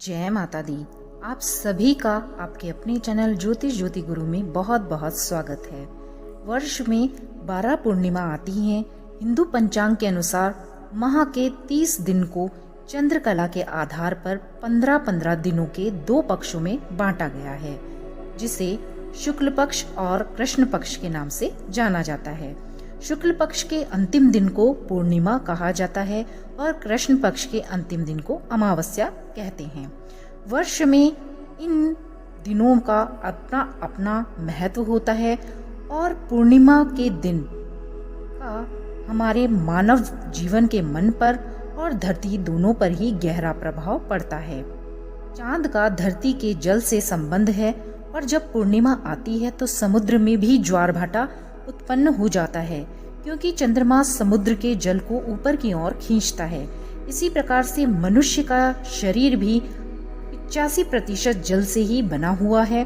जय माता दी। आप सभी का आपके अपने चैनल ज्योतिष ज्योति गुरु में बहुत बहुत स्वागत है। वर्ष में 12 पूर्णिमा आती हैं। हिंदू पंचांग के अनुसार माह के 30 दिन को चंद्रकला के आधार पर 15-15 दिनों के 2 पक्षों में बांटा गया है, जिसे शुक्ल पक्ष और कृष्ण पक्ष के नाम से जाना जाता है। शुक्ल पक्ष के अंतिम दिन को पूर्णिमा कहा जाता है और कृष्ण पक्ष के अंतिम दिन को अमावस्या कहते हैं। वर्ष में इन दिनों का अपना अपना महत्व होता है और पूर्णिमा के दिन का हमारे मानव जीवन के मन पर और धरती दोनों पर ही गहरा प्रभाव पड़ता है। चांद का धरती के जल से संबंध है और जब पूर्णिमा आती है तो समुद्र में भी ज्वार भाटा उत्पन्न हो जाता है, क्योंकि चंद्रमा समुद्र के जल को ऊपर की ओर खींचता है। इसी प्रकार से मनुष्य का शरीर भी 85% जल से ही बना हुआ है,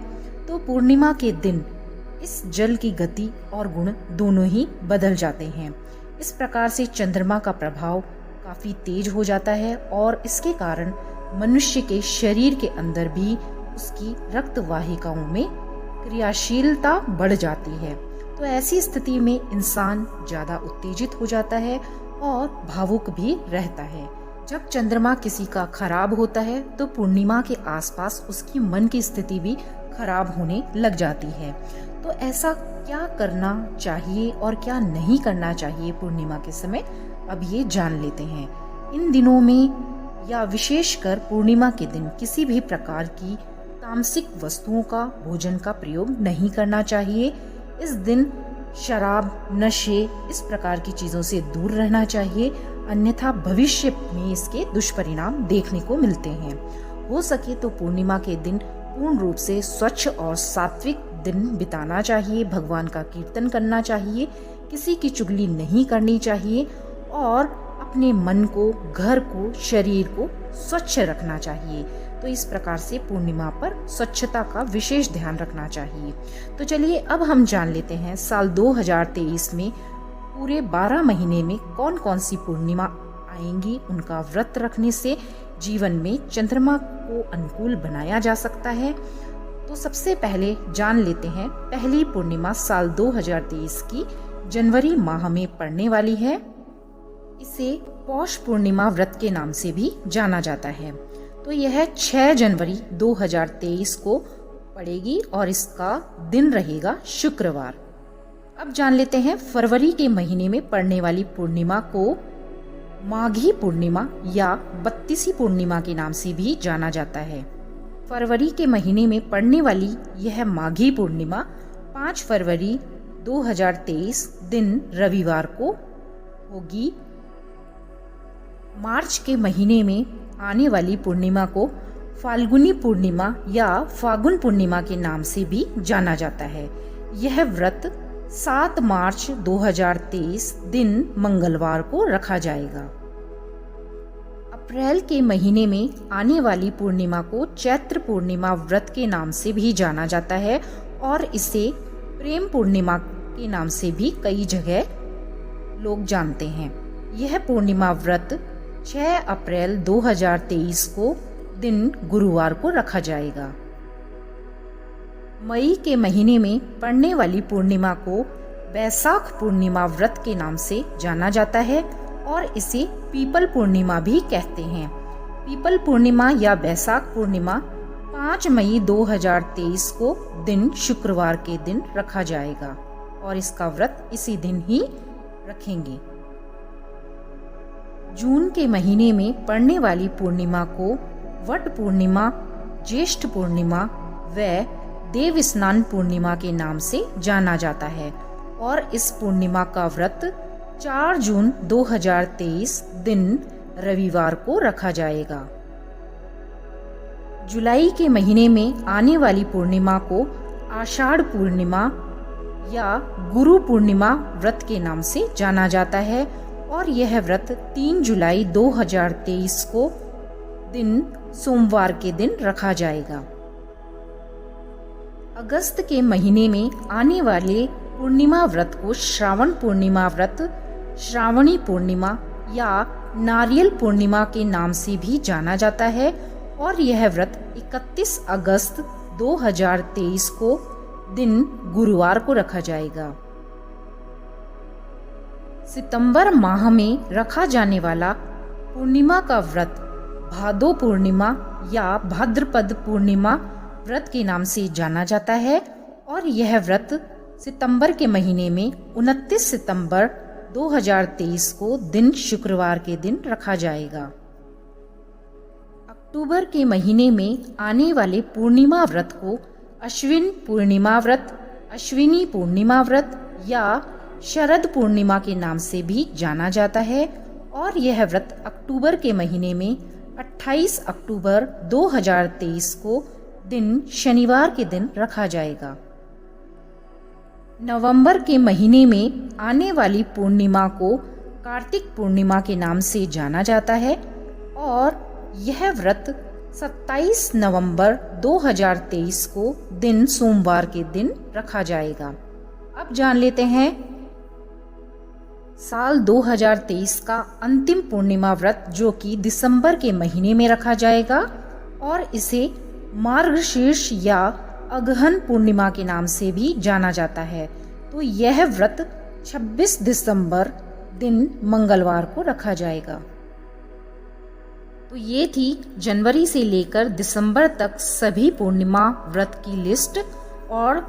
तो पूर्णिमा के दिन इस जल की गति और गुण दोनों ही बदल जाते हैं। इस प्रकार से चंद्रमा का प्रभाव काफी तेज हो जाता है और इसके कारण मनुष्य के शरीर के अंदर भी उसकी रक्त वाहिकाओं में क्रियाशीलता बढ़ जाती है। तो ऐसी स्थिति में इंसान ज्यादा उत्तेजित हो जाता है और भावुक भी रहता है। जब चंद्रमा किसी का खराब होता है तो पूर्णिमा के आसपास उसकी मन की स्थिति भी खराब होने लग जाती है। तो ऐसा क्या करना चाहिए और क्या नहीं करना चाहिए पूर्णिमा के समय, अब ये जान लेते हैं। इन दिनों में या विशेषकर पूर्णिमा के दिन किसी भी प्रकार की तामसिक वस्तुओं का भोजन का प्रयोग नहीं करना चाहिए। इस दिन शराब, नशे, इस प्रकार की चीजों से दूर रहना चाहिए, अन्यथा भविष्य में इसके दुष्परिणाम देखने को मिलते हैं। हो सके तो पूर्णिमा के दिन पूर्ण रूप से स्वच्छ और सात्विक दिन बिताना चाहिए, भगवान का कीर्तन करना चाहिए, किसी की चुगली नहीं करनी चाहिए और अपने मन को, घर को, शरीर को स्वच्छ रखना चाहिए। तो इस प्रकार से पूर्णिमा पर स्वच्छता का विशेष ध्यान रखना चाहिए। तो चलिए अब हम जान लेते हैं साल 2023 में पूरे 12 महीने में कौन कौन सी पूर्णिमा आएंगी। उनका व्रत रखने से जीवन में चंद्रमा को अनुकूल बनाया जा सकता है। तो सबसे पहले जान लेते हैं पहली पूर्णिमा साल 2023 की जनवरी माह में पड़ने वाली है। इसे पौष पूर्णिमा व्रत के नाम से भी जाना जाता है। तो यह 6 जनवरी 2023 को पड़ेगी और इसका दिन रहेगा शुक्रवार। अब जान लेते हैं फरवरी के महीने में पड़ने वाली पूर्णिमा को माघी पूर्णिमा या बत्तीसी पूर्णिमा के नाम से भी जाना जाता है। फरवरी के महीने में पड़ने वाली यह माघी पूर्णिमा 5 फरवरी 2023 दिन रविवार को होगी। मार्च के महीने में आने वाली पूर्णिमा को फाल्गुनी पूर्णिमा या फागुन पूर्णिमा के नाम से भी जाना जाता है। यह व्रत 7 मार्च 2023 दिन मंगलवार को रखा जाएगा। अप्रैल के महीने में आने वाली पूर्णिमा को चैत्र पूर्णिमा व्रत के नाम से भी जाना जाता है और इसे प्रेम पूर्णिमा के नाम से भी कई जगह लोग जानते हैं। यह पूर्णिमा व्रत 6 अप्रैल 2023 को दिन गुरुवार को रखा जाएगा। मई के महीने में पड़ने वाली पूर्णिमा को बैसाख पूर्णिमा व्रत के नाम से जाना जाता है और इसे पीपल पूर्णिमा भी कहते हैं। पीपल पूर्णिमा या बैसाख पूर्णिमा 5 मई 2023 को दिन शुक्रवार के दिन रखा जाएगा और इसका व्रत इसी दिन ही रखेंगे। जून के महीने में पड़ने वाली पूर्णिमा को वट पूर्णिमा, ज्येष्ठ पूर्णिमा व देव स्नान पूर्णिमा के नाम से जाना जाता है और इस पूर्णिमा का व्रत 4 जून 2023 दिन रविवार को रखा जाएगा। जुलाई के महीने में आने वाली पूर्णिमा को आषाढ़ पूर्णिमा या गुरु पूर्णिमा व्रत के नाम से जाना जाता है और यह व्रत 3 जुलाई 2023 को दिन सोमवार के दिन रखा जाएगा। अगस्त के महीने में आने वाले पूर्णिमा व्रत को श्रावण पूर्णिमा व्रत, श्रावणी पूर्णिमा या नारियल पूर्णिमा के नाम से भी जाना जाता है और यह व्रत 31 अगस्त 2023 को दिन गुरुवार को रखा जाएगा। सितंबर माह में रखा जाने वाला पूर्णिमा का व्रत भादो पूर्णिमा या भाद्रपद पूर्णिमा व्रत के नाम से जाना जाता है और यह व्रत सितंबर के महीने में 29 सितंबर 2023 को दिन शुक्रवार के दिन रखा जाएगा। अक्टूबर के महीने में आने वाले पूर्णिमा व्रत को अश्विन पूर्णिमा व्रत, अश्विनी पूर्णिमा व्रत या शरद पूर्णिमा के नाम से भी जाना जाता है और यह व्रत अक्टूबर के महीने में 28 अक्टूबर 2023 को दिन शनिवार के दिन रखा जाएगा। नवंबर के महीने में आने वाली पूर्णिमा को कार्तिक पूर्णिमा के नाम से जाना जाता है और यह व्रत 27 नवंबर 2023 को दिन सोमवार के दिन रखा जाएगा। अब जान लेते हैं साल 2023 का अंतिम पूर्णिमा व्रत जो कि दिसंबर के महीने में रखा जाएगा और इसे मार्गशीर्ष या अगहन पूर्णिमा के नाम से भी जाना जाता है। तो यह व्रत 26 दिसंबर दिन मंगलवार को रखा जाएगा। तो ये थी जनवरी से लेकर दिसंबर तक सभी पूर्णिमा व्रत की लिस्ट और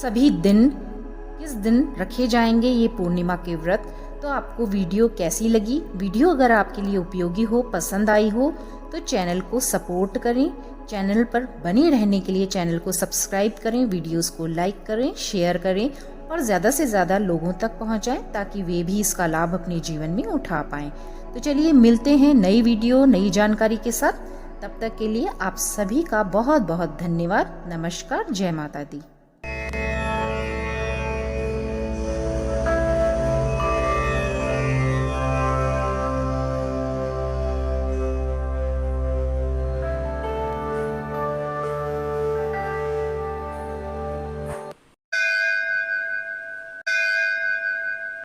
सभी दिन किस दिन रखे जाएंगे ये पूर्णिमा के व्रत। तो आपको वीडियो कैसी लगी? वीडियो अगर आपके लिए उपयोगी हो, पसंद आई हो तो चैनल को सपोर्ट करें। चैनल पर बने रहने के लिए चैनल को सब्सक्राइब करें, वीडियोस को लाइक करें, शेयर करें और ज़्यादा से ज़्यादा लोगों तक पहुंचाएं ताकि वे भी इसका लाभ अपने जीवन में उठा पाएं। तो चलिए मिलते हैं नई वीडियो नई जानकारी के साथ। तब तक के लिए आप सभी का बहुत बहुत धन्यवाद। नमस्कार। जय माता दी।